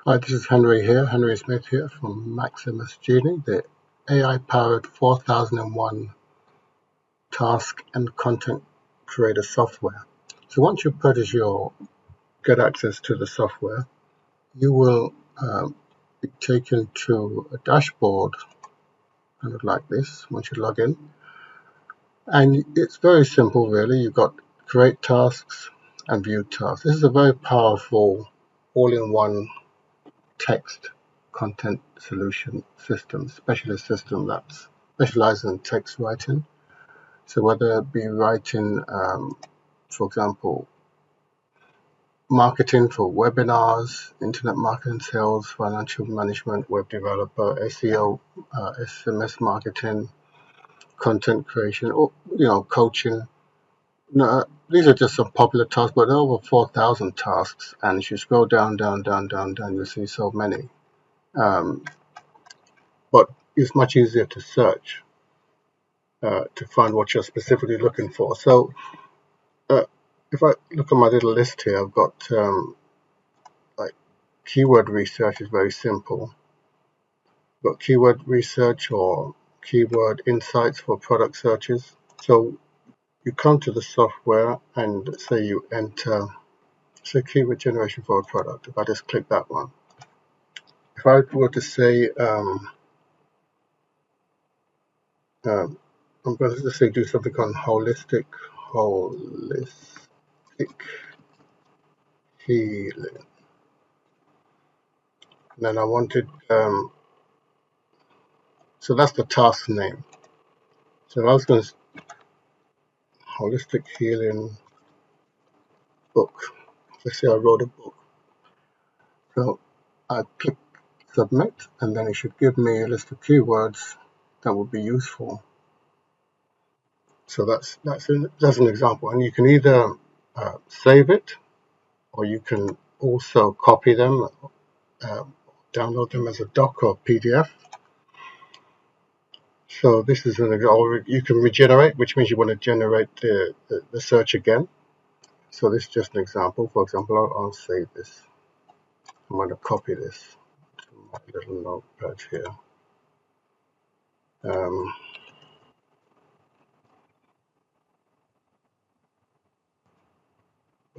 Hi, this is Henry Smith here from Maximus Genie, the AI-powered 4001 task and content creator software. So once you get access to the software, you will be taken to a dashboard kind of like this once you log in. And it's very simple, really. You've got create tasks and view tasks. This is a very powerful all-in-one text content solution system, specialist system that's specialized in text writing. So whether it be writing, for example, marketing for webinars, internet marketing, sales, financial management, web developer, SEO, SMS marketing, content creation, or coaching. These are just some popular tasks, but there are over 4,000 tasks, and if you scroll down, you'll see so many. But it's much easier to search to find what you're specifically looking for. So if I look at my little list here, I've got like keyword research is very simple. I've got keyword research or keyword insights for product searches. So you come to the software and say you enter, say keyword generation for a product. If I just click that one. If I were to say, I'm going to say do something on holistic healing. And then I wanted, so that's the task name. So I was going to holistic healing book. Let's say I wrote a book. So I click submit, and then it should give me a list of keywords that would be useful. So that's an example, and you can either save it, or you can also copy them, download them as a doc or PDF. So this is an example. You can regenerate, which means you want to generate the search again. So this is just an example. For example, I'll save this. I'm going to copy this to my little notepad here.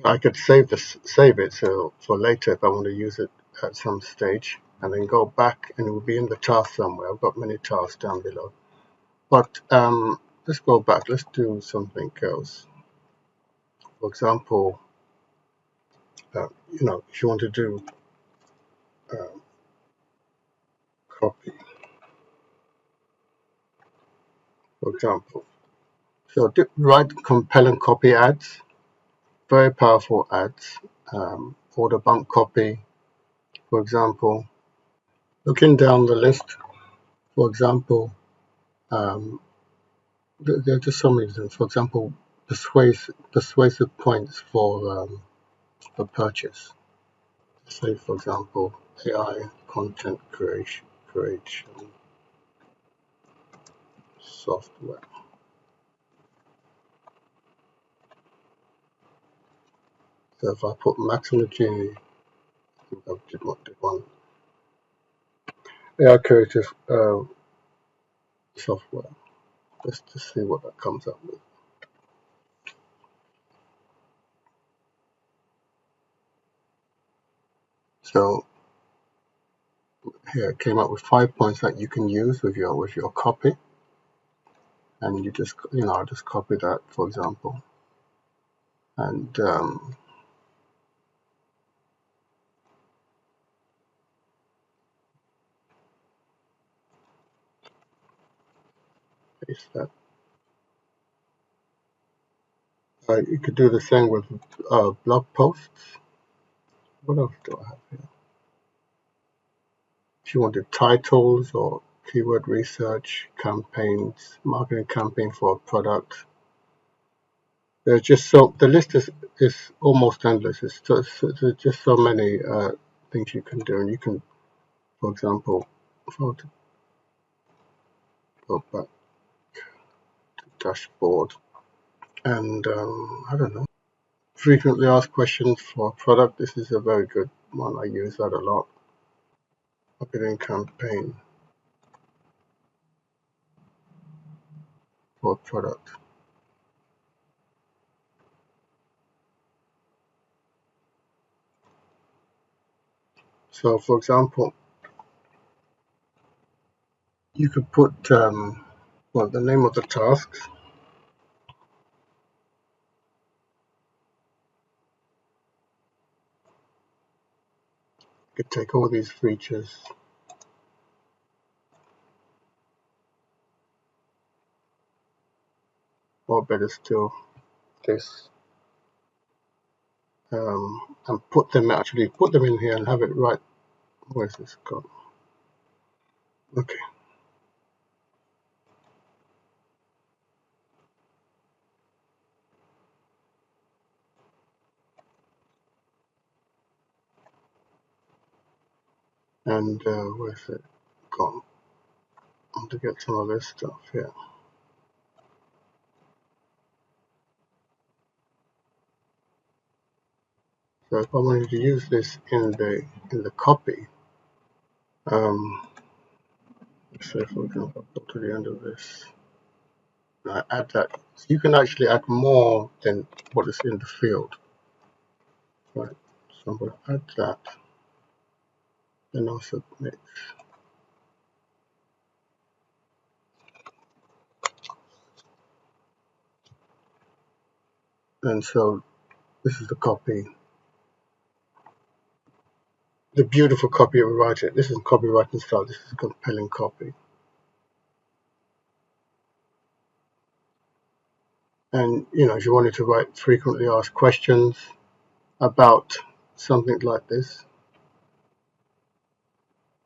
I could save it so for later if I want to use it at some stage, and then go back, and it will be in the task somewhere. I've got many tasks down below. But let's go back. Let's do something else. For example, if you want to do copy, for example. So write compelling copy ads, very powerful ads, order bump copy, for example. Looking down the list, for example, there are just so many things. For example, persuasive points for purchase. Say, for example, AI content creation software. So if I put Maximus Genie, I think I did one AI creative software, just to see what that comes up with. So here it came up with 5 points that you can use with your copy, and you just I just copy that, for example, and paste that. You could do the same with blog posts. What else do I have here? If you wanted titles or keyword research, campaigns, marketing campaign for a product. There's just the list is almost endless. There's just so many things you can do, and you can, for example, if I were to go back to dashboard, and I don't know, frequently asked questions for a product. This is a very good one. I use that a lot. marketing campaign for a product. So, for example, you could put the name of the tasks. You could take all these features, or better still, this, and put them in here and have it right. Where's this gone? Okay. And where's it gone? I want to get some of this stuff here. So if I wanted to use this in the copy, say for example, go to the end of this, and I add that. So you can actually add more than what is in the field, right? So I'm going to add that, and I'll submit. And so this is the copy, the beautiful copy of a writer. This is copywriting style. This is a compelling copy. And if you wanted to write frequently asked questions about something like this,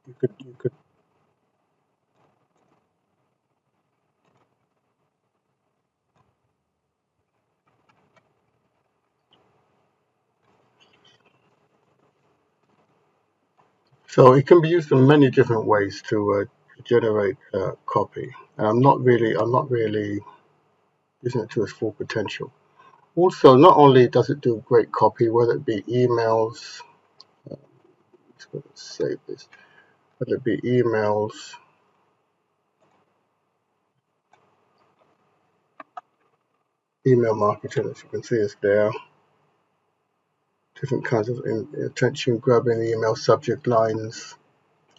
you could. So it can be used in many different ways to generate copy. And I'm not really using it to its full potential. Also, not only does it do great copy, whether it be emails, let's go and save this, whether it be emails, email marketing, as you can see, is there. Different kinds of attention grabbing email subject lines.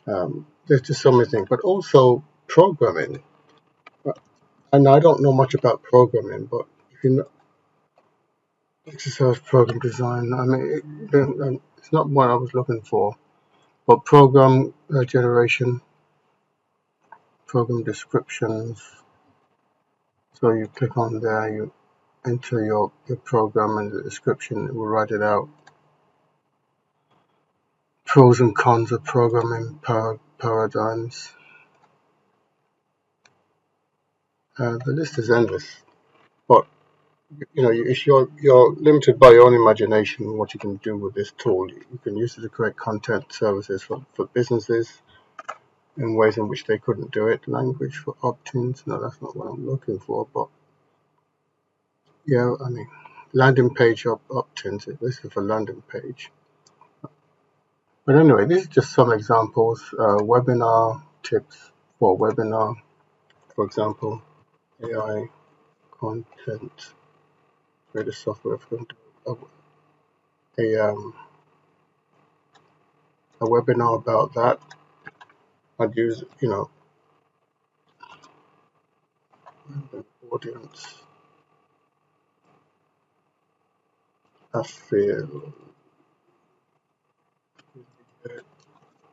There's just so many things, but also programming. And I don't know much about programming, but if you know exercise program design, I mean, it's not what I was looking for, but program generation, program descriptions. So you click on there, you enter your program and the description, it will write it out. Pros and cons of programming paradigms. The list is endless, but if you're limited by your own imagination what you can do with this tool. You can use it to create content services for businesses in ways in which they couldn't do it. Language for opt-ins, no, that's not what I'm looking for, but yeah, I mean, landing page opt-ins, this is a landing page. But anyway, these are just some examples. Webinar tips for webinar, for example, AI content, create a software for a webinar about that. I'd use, audience, affiliate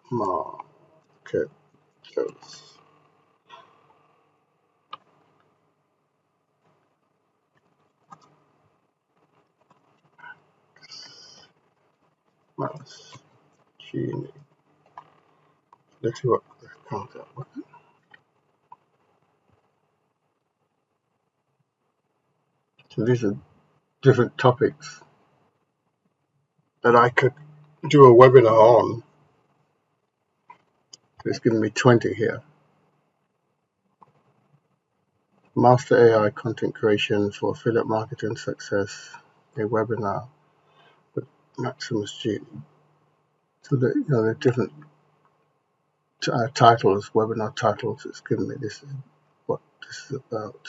marketers. Maximus Genie. Let's see what this comes up with. So these are different topics that I could do a webinar on. It's giving me 20 here. Master AI content creation for affiliate marketing success, a webinar with Maximus Genie. So the different titles, webinar titles. It's given me this, what this is about.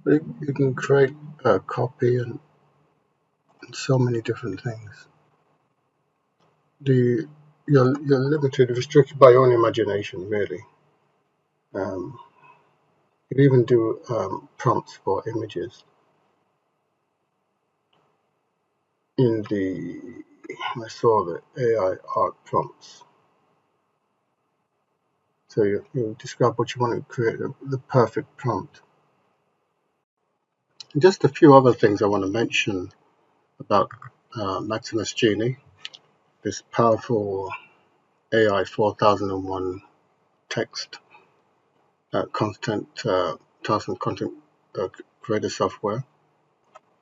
You can create a copy and so many different things. You're limited, restricted by your own imagination, really. You can even do prompts for images in the. I saw the AI art prompts. So you describe what you want to create, the perfect prompt. And just a few other things I want to mention about Maximus Genie, this powerful AI 4001 text task and content creator software.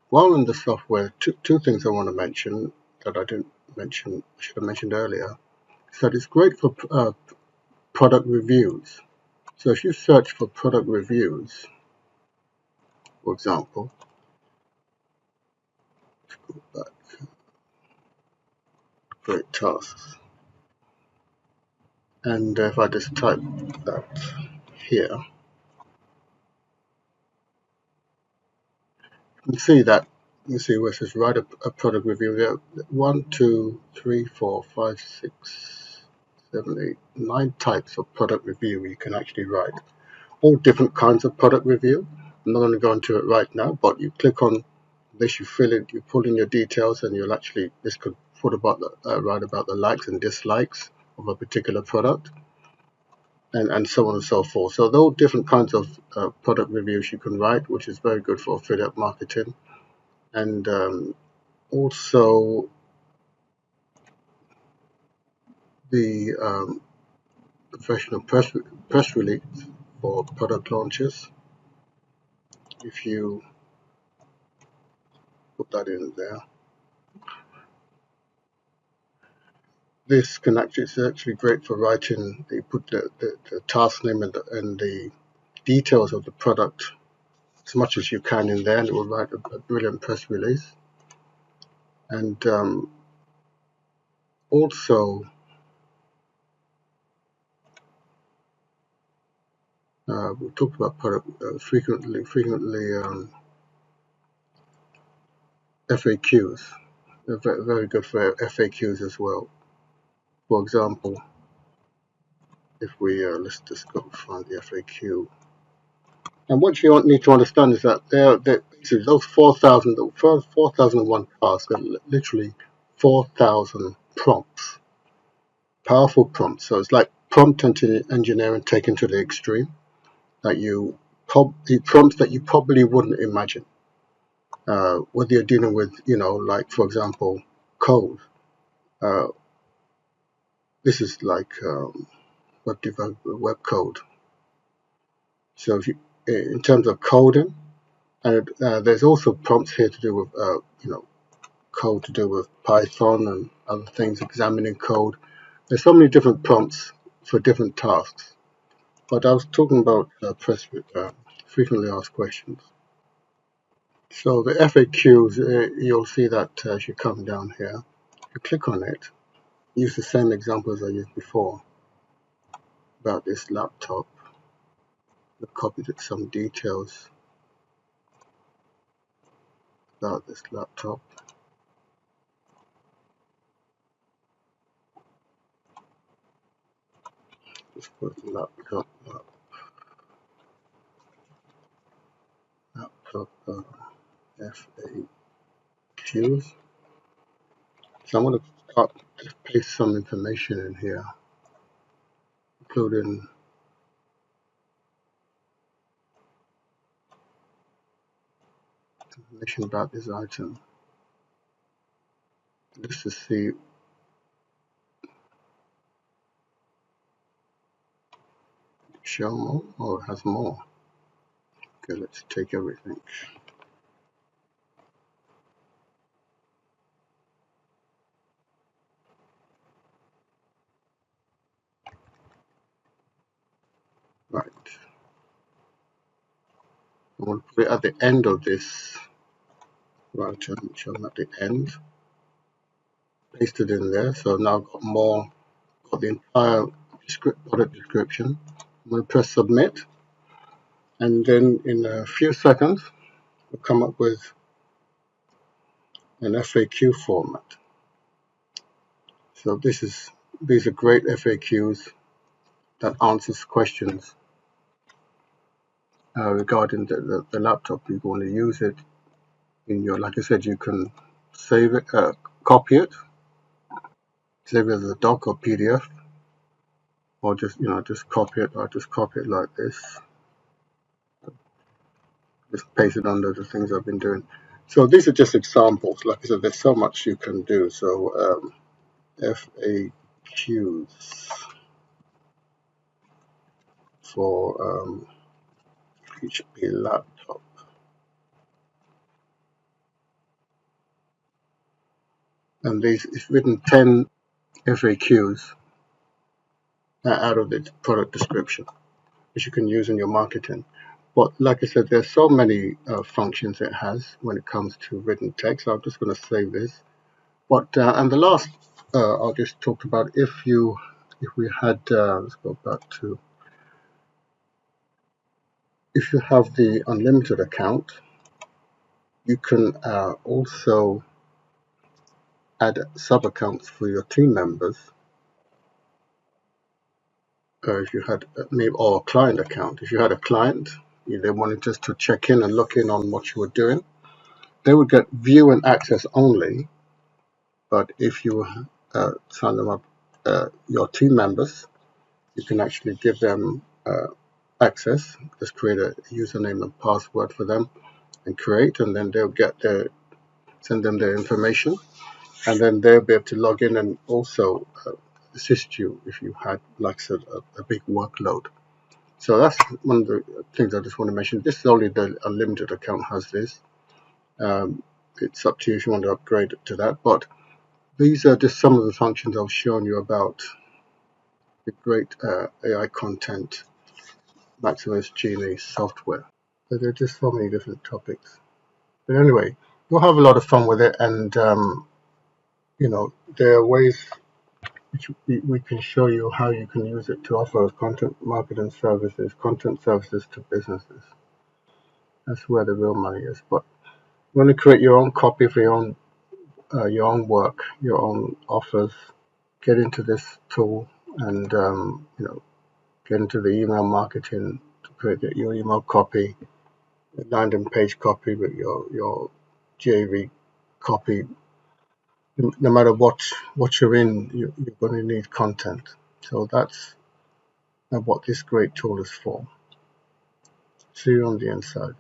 While in the software, two things I want to mention that I didn't mention, should have mentioned earlier, is that it's great for product reviews. So if you search for product reviews, for example, create tasks, and if I just type that here, you can see that you see where it says write a product review. There are 1, 2, 3, 4, 5, 6, 7, 8, 9 types of product review you can actually write. All different kinds of product review. I'm not going to go into it right now, but you click on this, you fill it, you pull in your details, and you'll actually, this could put about write about the likes and dislikes of a particular product, and so on and so forth. So there are different kinds of product reviews you can write, which is very good for affiliate marketing. And also the professional press release for product launches. If you put that in there, this can actually, it's actually great for writing. You put the task name and the details of the product as much as you can in there, and it will write a brilliant press release. And also we talked about product frequently FAQs. They're very good for FAQs as well. For example, if we let's just go find the FAQ. And what you need to understand is that those 4,001 tasks are literally 4,000 prompts, powerful prompts. So it's like prompt engineering taken to the extreme. That prompts that you probably wouldn't imagine. Whether you're dealing with, like for example, code. Uh, this is like web code. So if you, in terms of coding, and there's also prompts here to do with, code to do with Python and other things, examining code. There's so many different prompts for different tasks. But I was talking about frequently asked questions. So the FAQs, you'll see that as you come down here, you click on it, use the same example as I used before about this laptop. I copied some details about this laptop. Just put laptop FAQs. So I'm going to just paste some information in here, including information about this item. Just to see show more or has more. Okay, let's take everything. Right. I'm going to put it at the end of this right shown at the end, pasted in there. So now I've got the entire product description. I'm going to press submit, and then in a few seconds we'll come up with an FAQ format. So these are great FAQs that answers questions regarding the laptop. You're going to use it in your, like I said, you can save it, copy it, save it as a doc or PDF, or just copy it, or just copy it like this, just paste it under the things I've been doing. So these are just examples. Like I said, there's so much you can do. So FAQs for HP laptop, and it's written 10 FAQs out of the product description, which you can use in your marketing. But like I said, there's so many functions it has when it comes to written text. So I'm just going to save this. But and the last I'll just talk about, if we had let's go back to, if you have the unlimited account, you can also add sub accounts for your team members. If you had maybe, or a client account, if you had a client, they wanted just to check in and look in on what you were doing, they would get view and access only. But if you sign them up, your team members, you can actually give them access. Just create a username and password for them and create, and then they'll send them their information, and then they'll be able to log in and also assist you if you had, like I said, a big workload. So that's one of the things I just want to mention. This is only the unlimited account has this. It's up to you if you want to upgrade it to that. But these are just some of the functions I've shown you about the great AI content Maximus Genie software. So there are just so many different topics. But anyway, you'll have a lot of fun with it, and there are ways which we can show you how you can use it to offer content marketing services, content services to businesses. That's where the real money is. But you want to create your own copy for your own work, your own offers. Get into this tool and get into the email marketing to create your email copy, landing page copy with your JV copy. No matter what you're in, you're going to need content. So that's what this great tool is for. See you on the inside.